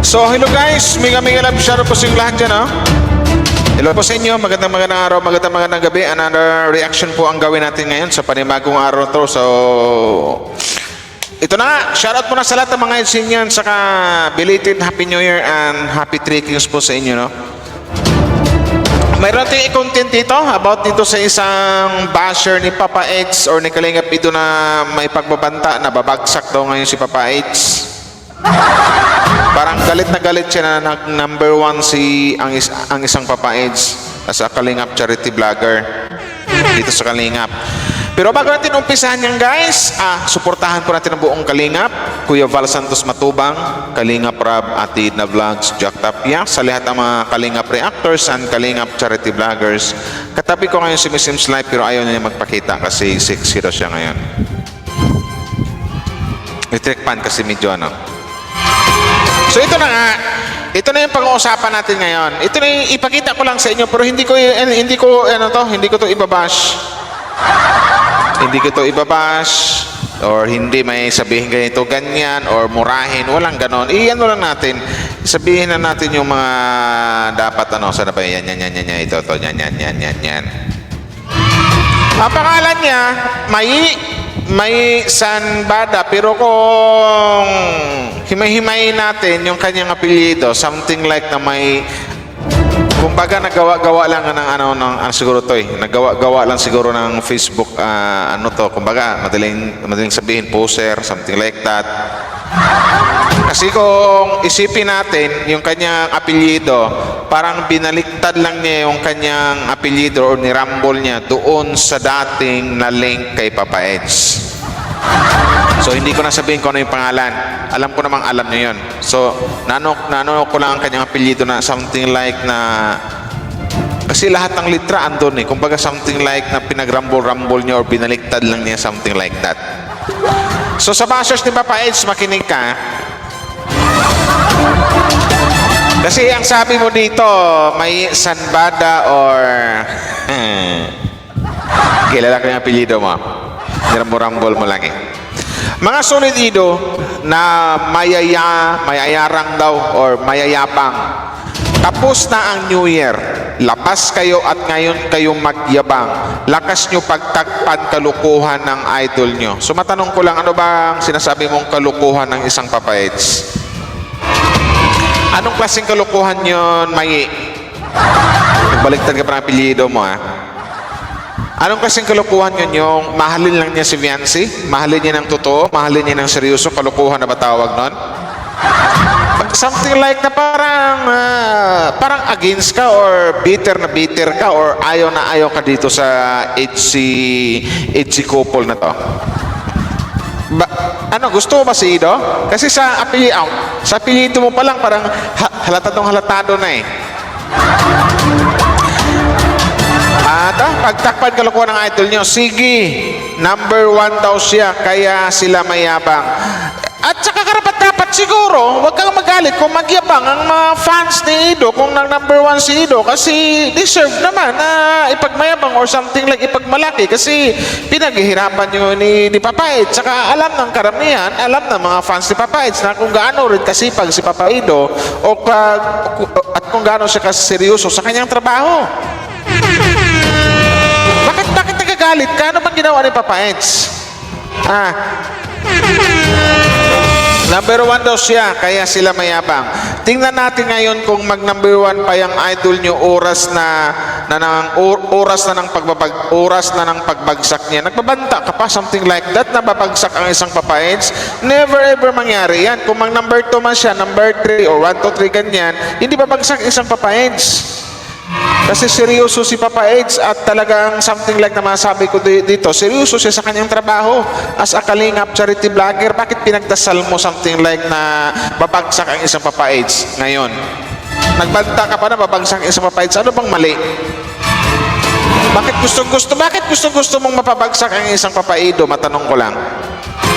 So, hello guys, mega love shout out po sa inyong lahat dyan, Hello po sa inyo, magandang araw, magandang gabi. Another reaction po ang gawin natin ngayon sa panibagong araw to. So, ito na nga, shout out muna sa lahat ng mga Edsinyan, saka belated Happy New Year and Happy Trekkings po sa inyo, Mayroon tayong i-content dito about dito sa isang basher ni Papa Eds or ni Kalingap ito na may pagbabanta na babagsak daw ngayon si Papa Eds. Parang galit na galit siya na number 1 ang isang Papa Eds as a Kalingap charity vlogger dito sa Kalingap. Pero bago natin umpisahan yan guys, suportahan po natin ang buong Kalingap, Kuya Val Santos Matubang, Kalingap Rab, Ate Edna Vlogs, Jack Tapia, sa lahat ng mga Kalingap reactors and Kalingap charity vloggers. Katabi ko ngayon si Miss Sims Live pero ayaw niya magpakita kasi 6-0 siya ngayon. Electric pan kasi medyo So ito na nga, ito na yung pag-uusapan natin ngayon. Ito na yung ipakita ko lang sa inyo pero hindi ko to ibabash. Hindi ko to ibabash or hindi may sabihin ganito ganyan or murahin, walang ganon. Iyan lang natin. Sabihin na natin yung mga dapat sana ba yan ito yan. Ang pangalan niya may Sanbada pero kung himay-himayin natin yung kanyang apelyido, something like na may kumbaga nagawa-gawa lang ng siguro to nagawa-gawa lang siguro ng Facebook kumbaga madaling sabihin poser, something like that. Kasi kung isipin natin yung kanyang apelyido, parang binaliktad lang niya yung kanyang apelyido or nirambol niya doon sa dating na link kay Papa Eds. So hindi ko na sabihin kung ano yung pangalan. Alam ko namang alam niyo yun. So nano ko lang ang kanyang apelyido na something like na kasi lahat ng litra andun kumbaga something like na pinagrambol-rambol niya or binaliktad lang niya, something like that. So sa bashers ni Papa Eds, makinig ka. Kasi ang sabi mo dito, may Sanbada or kilala ko yung apelyido mo. Rambol mo lang Mga solid ido na mayayarang daw or mayayabang. Tapos na ang New Year. Lapas kayo at ngayon kayo magyabang. Lakas nyo pagtakpan kalukuhan ng idol nyo. So matanong ko lang, ano ba ang sinasabi mong kalukuhan ng isang Papa Eds? Anong klaseng kalukuhan yun, Mayi? Baliktad ka pa ng apelyido mo, Anong kasing kalukuhan yun yung mahalin lang niya si Viancy? Mahalin niya ng totoo? Mahalin niya ng seryoso? Kalukuhan na ba tawag nun? Something like na parang against ka or bitter ka or ayaw na ayaw ka dito sa edgy couple na to. Gusto mo ba si Ido? Kasi sa apelyido mo pa lang parang halatado na pagtakpan kalukuhan ng idol nyo, sige, number 1 daw siya, kaya sila mayabang. At saka karapat-dapat siguro, huwag kang magalit kung magyabang ang mga fans ni Ido kung number 1 si Ido kasi deserve naman na ipagmayabang or something like ipagmalaki kasi pinaghihirapan nyo ni Papa Eds. Saka alam ng karamihan, alam ng mga fans ni Papa Eds na kung gaano rin kasipag si Papa Ido at kung gaano siya kaseryoso sa kanyang trabaho. Bakit nagagalit ka? Ano bang ginawa ni Papa Eds? Number 1 daw siya, kaya sila mayabang. Tingnan natin ngayon kung mag-number 1 pa yung idol nyo, oras na ng pagbagsak niya. Nagbabanta ka pa, something like that, na babagsak ang isang Papa Eds. Never ever mangyari yan. Kung mag-number 2 man siya, number 3 or 1, 2, 3 ganyan, hindi babagsak isang Papa Eds. Kasi seryoso si Papa Eds at talagang something like na masabi ko dito, seryoso siya sa kanyang trabaho as a Kalingap charity vlogger. Bakit pinagdasal mo something like na babagsak ang isang Papa Eds ngayon? Nagbanta ka pa na babagsak ang isang Papa Eds. Ano bang mali? Bakit gusto mong mapabagsak ang isang Papa Ido? Matanong ko lang.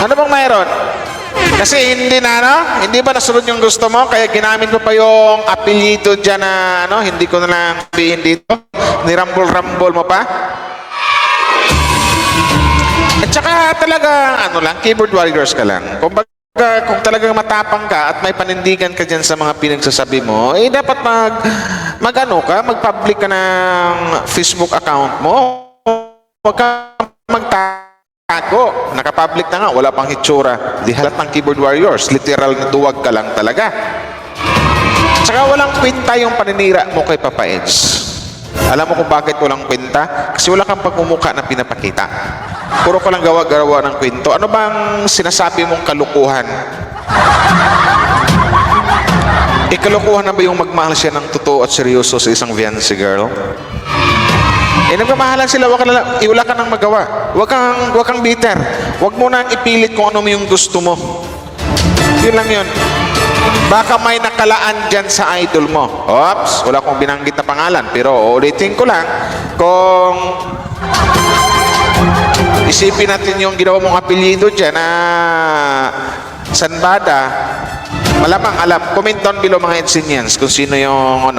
Ano bang mayroon? Kasi hindi ba nasunod yung gusto mo? Kaya ginamit mo pa yung apelyido dyan na hindi ko na lang sabihin dito. Nirambol-rambol mo pa. At saka talaga, keyboard warriors ka lang. Kung kung talagang matapang ka at may panindigan ka dyan sa mga pinagsasabi mo, eh dapat mag-public ka ng Facebook account mo. Huwag ka magtago. Nakapublic na nga, wala pang hitsura. Di halat ng keyboard warriors. Literal na duwag ka lang talaga. Tsaka walang kwenta yung paninira mo kay Papa Eds. Alam mo kung bakit walang kwenta? Kasi wala kang pagmumukha na pinapakita. Puro ka lang gawa-gawa ng kwento. Ano bang sinasabi mong kalukuhan? Kalukuhan na ba yung magmahal siya ng totoo at seryoso sa isang fiancé girl? Nagmamahalan sila, wala ka nang magawa. Huwag kang bitter. Huwag mo nang ipilit kung ano yung gusto mo. Yun lang yun. Baka may nakalaan dyan sa idol mo. Oops, wala akong binanggit na pangalan. Pero uulitin ko lang, kung isipin natin yung ginawa mong apelyido dyan na Sanbada, malamang alam. Comment down below mga Edsinians kung sino yung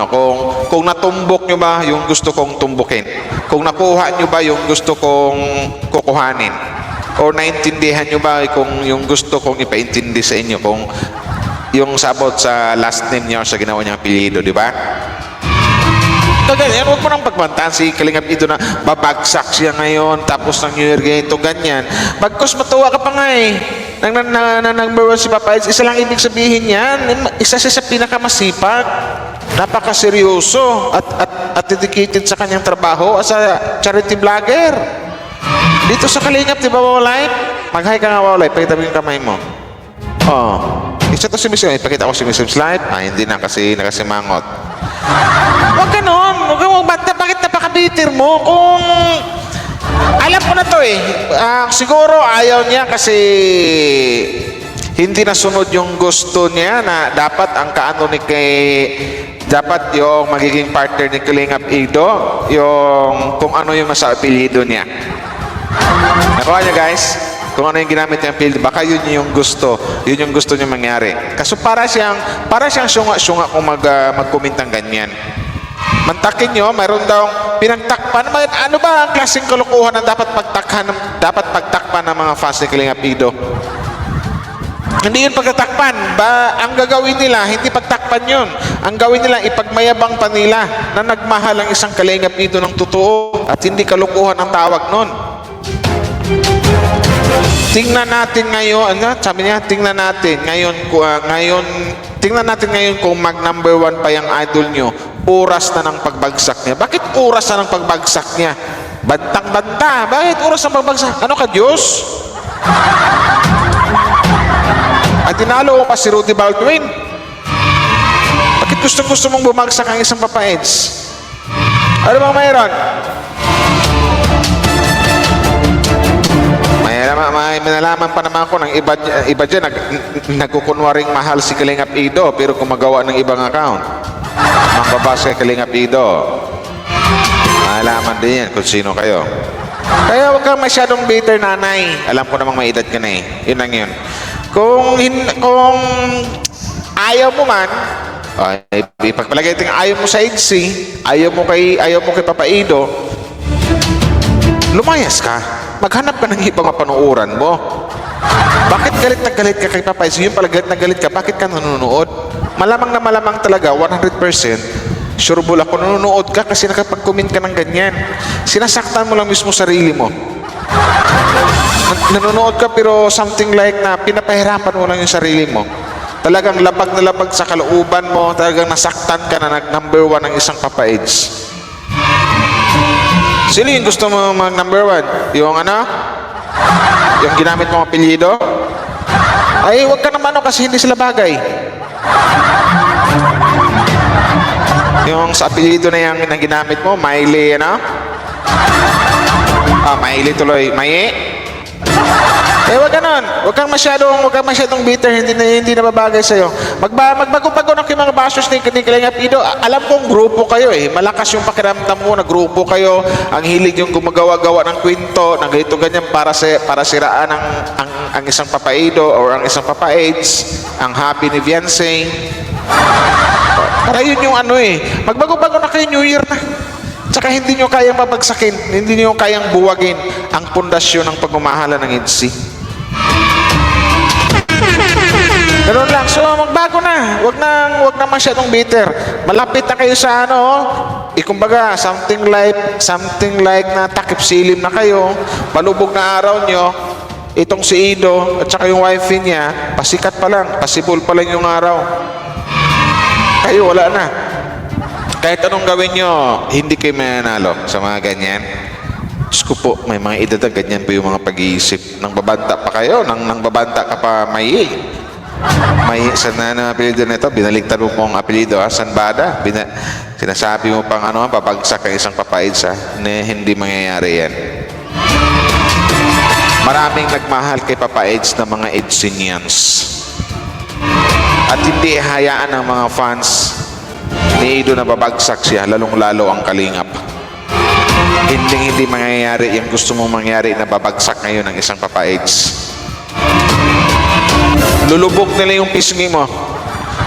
kung natumbok nyo ba yung gusto kong tumbukin, kung nakuha nyo ba yung gusto kong kukuhanin, o naintindihan nyo ba kung yung gusto kong ipaintindi sa inyo, kung yung sabot sa last name niya sa ginawa niyang apelyido, di ba? Ganyan, huwag mo nang pagbantaan si Kalingap Ido na babagsak siya ngayon tapos ng New Year ganito, ganyan. Bagkus matuwa ka pa nga eh. Number one si Papa Eds, isa lang ibig sabihin yan. Isa siya sa pinakamasipag. Napakaseryoso at dedicated sa kanyang trabaho as a charity vlogger. Dito sa Kalingap, di ba, Wawalay? Mag-hi ka nga, Wawalay. Pakita mo yung kamay mo. Oh. Isa to si Miss Live. Ipakita ko si Miss Live. Hindi na kasi nakasimangot. Huwag ganon. Bakit napakabitir mo? Kung alam ko na to eh. Siguro ayaw niya kasi hindi nasunod yung gusto niya na dapat ang kaano ni dapat yung magiging partner ni Kalingap Ido, yung kung ano yung nasa apelyido niya. Nakuha niyo guys? Kung ano yung ginamit niyang apelyido, baka yun yung gusto. Yun yung gusto niya mangyari. Kaso para siyang syunga-syunga kung mag-comment ng ganyan. Mantakin nyo, mayroon daw pinagtakpan. Ano ba ang klaseng kalukuhan na dapat pagtakpan ng mga fans ni Kalingap Ido? Hindi yun pagtatakpan. Ang gagawin nila, hindi pagtakpan yun. Ang gawin nila, ipagmayabang pa nila na nagmahal ang isang Kalingap Ido ng totoo at hindi kalukuhan ang tawag nun. Tingnan natin ngayon, sabi niya, tingnan natin ngayon kung mag number one pa yung idol nyo, oras na ng pagbagsak niya. Bakit oras na ng pagbagsak niya? Bantang-banta. Bakit oras ng pagbagsak? Ano ka, Diyos? At tinalo ko pa si Rudy Baldwin. Bakit gusto mong bumagsak ang isang Papa Eds? Ano bang mayroon? May nalaman pa naman ako ng iba dyan nagkukunwaring mahal si Kalingap Ido pero gumagawa ng ibang account. Mambabasa kay Kalingap Ido. Malaman din yan kung sino kayo. Kaya huwag kang masyadong bitter, nanay. Alam ko namang may edad ka na eh. Yun lang yun. Kung ayaw mo man, ipagpalagay ito ayaw mo sa Edsy, ayaw mo kay Papa Ido, lumayas ka. Maghanap ka ng ibang mapanuuran mo. Bakit galit na galit ka kay Papa Eds? Yung pala galit na galit ka, bakit ka nanonood? Malamang na malamang talaga, 100%, sure bull ako, nanonood ka kasi nakapag-comment ka ng ganyan. Sinasaktan mo lang mismo sarili mo. Nanonood ka pero something like na pinapahirapan mo lang yung sarili mo. Talagang labag na labag sa kalooban mo, talagang nasaktan ka na nag-number one ng isang Papa Eds. Sino yung gusto mo mag-number one? Yung yung ginamit mong apelyido? Ay, huwag ka naman kasi hindi sila bagay. Yung sa apelyido na yung ginamit mo, Miley, Miley tuloy. Huwag ganon. Huwag kang masyadong bitter, hindi na babagay sa'yo. Magbago-bago ng mga bashers ni Kalingap Ido. Alam kong grupo kayo eh. Malakas yung pakiramdam mo na grupo kayo. Ang hilig yung gumagawa-gawa ng kwento, ng ganito ganyan para siraan ang isang Papa Ido or ang isang Papa Eds, ang happy ni Fiancé. Para yun yung magbago-bago na kayo, New Year na. Tsaka hindi nyo kayang babagsakin, hindi nyo kayang buwagin ang pundasyon ng pagmamahala ng Edsy. Ganun lang. So, magbago na. Wag na masyadong bitter. Malapit na kayo sa ano, kumbaga, something like na takip silim na kayo, malubog na araw nyo, itong si Ido at saka yung wife niya, pasikat pa lang, pasibol pa lang yung araw. Kayo, wala na. Kahit anong gawin nyo, hindi kayo mananalo sa mga ganyan. Diyos ko po, may mga edad na ganyan po yung mga pag-iisip. Nang babanta pa kayo, nang babanta ka pa may saan na apelido nito? Binaligtad mo pong apelido, ha? Sanbada. Sinasabi mo pang ano, babagsak ang isang papaids, ha? Hindi mangyayari yan. Maraming nagmahal kay Papa Eds na mga Edsinians. At hindi hayaan ng mga fans ni Ido na babagsak siya, lalong-lalo ang kalingap. Hindi mangyayari yung gusto mong mangyari na babagsak ngayon ng isang Papa Eds. Lulubog nila yung pisngi mo.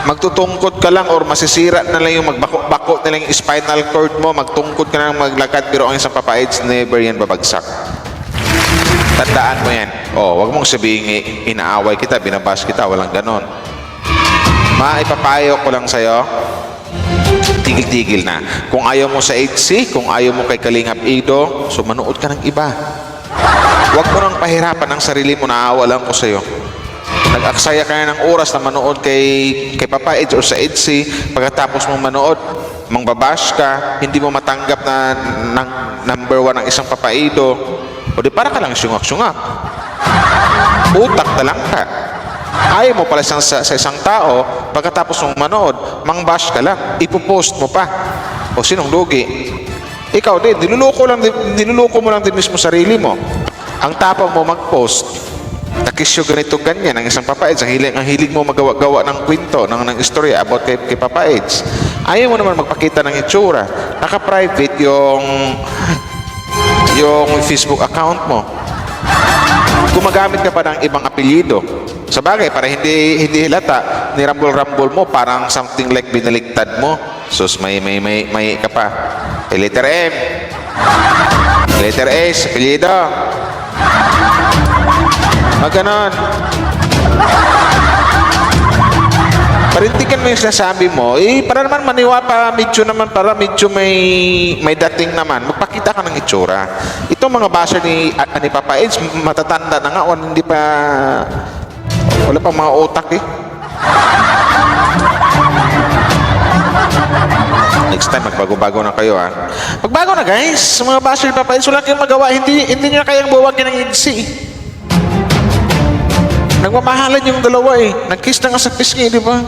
Magtutungkod ka lang or masisira na lang yung magbako nila yung spinal cord mo, magtungkod ka lang maglakad, pero ang isang Papa Eds, never yan babagsak. Tandaan mo yan. Wag mong sabihin inaaway kita, binabas kita, walang ganon. Maipapayo ko lang sa'yo, tigil-tigil na. Kung ayaw mo sa HC, kung ayaw mo kay Kalingap Ido, so manood ka ng iba. Huwag mo nang pahirapan ang sarili mo, naawa lang ko sa'yo. Nag-aksaya ka na ng oras na manood kay Papa Eds or sa HC, pagkatapos mong manood, mangbabash ka, hindi mo matanggap na number 1 ang isang Papa Ido, o di para ka lang syungak-syungak. Utak na lang ka. Ayaw mo pala sa isang tao, pagkatapos mong manood, mangbash ka lang, ipopost mo pa. O sinong lugi? Ikaw din, niluluko mo lang din mismo sarili mo. Ang tapang mo mag-post, nakisyo ganito ganyan ang isang Papa Eds, ang hilig mo magawa ng kwento, ng istorya about kay Papa Eds. Ayaw mo naman magpakita ng itsura. Naka-private yung Facebook account mo. Gumagamit ka pa ng ibang apelyido. Sa bagay, para hindi halata, nirambol-rambol mo, parang something like binaligtad mo. Sus, may ka pa. Letter M. Letter S, apelyido. Ganon. Parintikan mo yung sinasabi mo, para naman maniwa pa, para medyo may dating naman, magpakita ka ng itsura. Itong mga basher ni Papa Eds, matatanda na nga, wala pang mga utak eh. Next time, magbago-bago na kayo, ha. Magbago na, guys. Sa mga basher ni Papa Eds, wala kayong magawa, hindi nyo kayang buwagin ng EDC. Nagmamahalan yung dalawa eh. Nag-kiss na nga sa pisngi, di ba?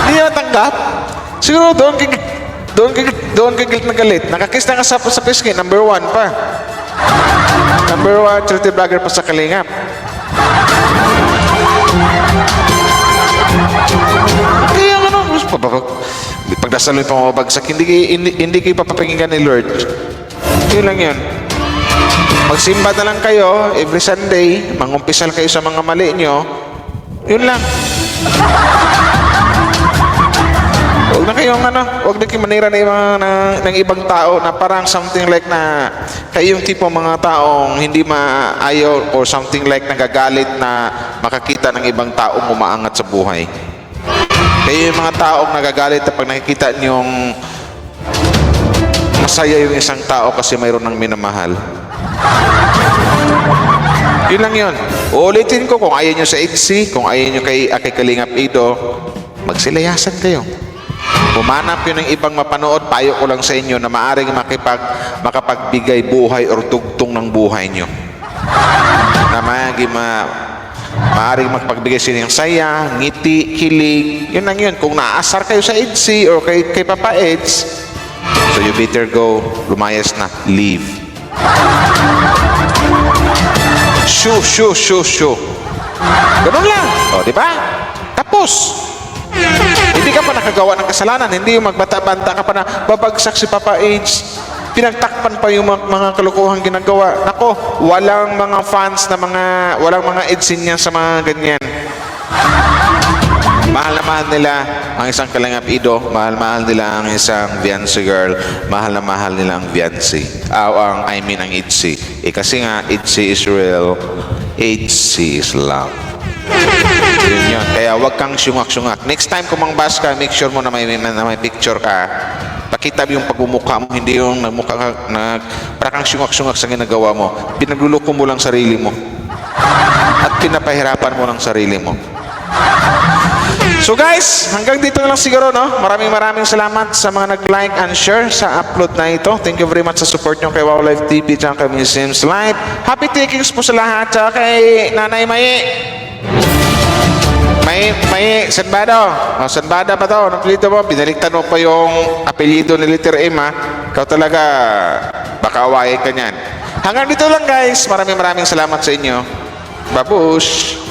Hindi na tanggap. Siguro doon ka galit na galit. Nakakiss na nga sa pisngi, number 1 pa. Number 1, charity vlogger pa sa Kalingap. Kaya ano, pagdasal mo yung pamabagsak, hindi kayo papapakinggan ni Lord. Yun lang yun. Magsimba na lang kayo every Sunday, mangumpisal kayo sa mga mali nyo, yun lang. Huwag na kayong manira ng ibang tao na parang something like na kayo yung tipo mga taong hindi maayaw or something like nagagalit na makakita ng ibang taong umaangat sa buhay. Kayo yung mga taong nagagalit na pag nakikita niyong masaya yung isang tao kasi mayroon ng minamahal. Yun lang yun. Uulitin ko, kung ayaw nyo sa HC, kung ayaw nyo kay Kalingap Ido, magsilayasan kayo. Humanap yun ng ibang mapanood, payo ko lang sa inyo na maaring makapagbigay buhay or tugtong ng buhay nyo. Na maaring magpagbigay sila ng saya, ngiti, kilig. Yun lang yun. Kung naasar kayo sa HC or kay Papa Eds, so you better go, lumayas na, leave. Shoo. Ganun lang. Di ba? Tapos. Hindi ka pa nakagawa ng kasalanan. Hindi yung magbata-banta ka pa na babagsak si Papa Eds. Pinagtakpan pa yung mga kalukuhang ginagawa. Nako, walang mga fans na walang mga Edsinian sa mga ganyan. Mahal na mahal nila ang isang Kalingap Ido, mahal nila ang isang Viancy girl, mahal na mahal nila ang Viancy. Ang EDC. Kasi nga, EDC is real. HC is love. Yun yun. Kaya wag kang syungak-syungak. Next time kung mangbas ka, make sure mo na may picture ka. Pakita mo yung pagmumukha mo, hindi yung nagmukha ka, para kang syungak-syungak sa ginagawa mo. Pinagluloko mo lang sarili mo. At pinapahirapan mo lang sarili mo. So guys, hanggang dito na lang siguro, no? Maraming salamat sa mga nag-like and share sa upload na ito. Thank you very much sa support nyo kay Wow Live TV at kay Miss Sims Live. Happy takings po sa lahat. Tsaka kay Nanay Maye. Maye, Sanbado. O, Sanbada pa to. Anong apelido mo? Binaliktad mo pa yung apelido ni Letter M, ha? Ikaw talaga, baka awayin ka niyan. Hanggang dito lang guys. Maraming salamat sa inyo. Babush!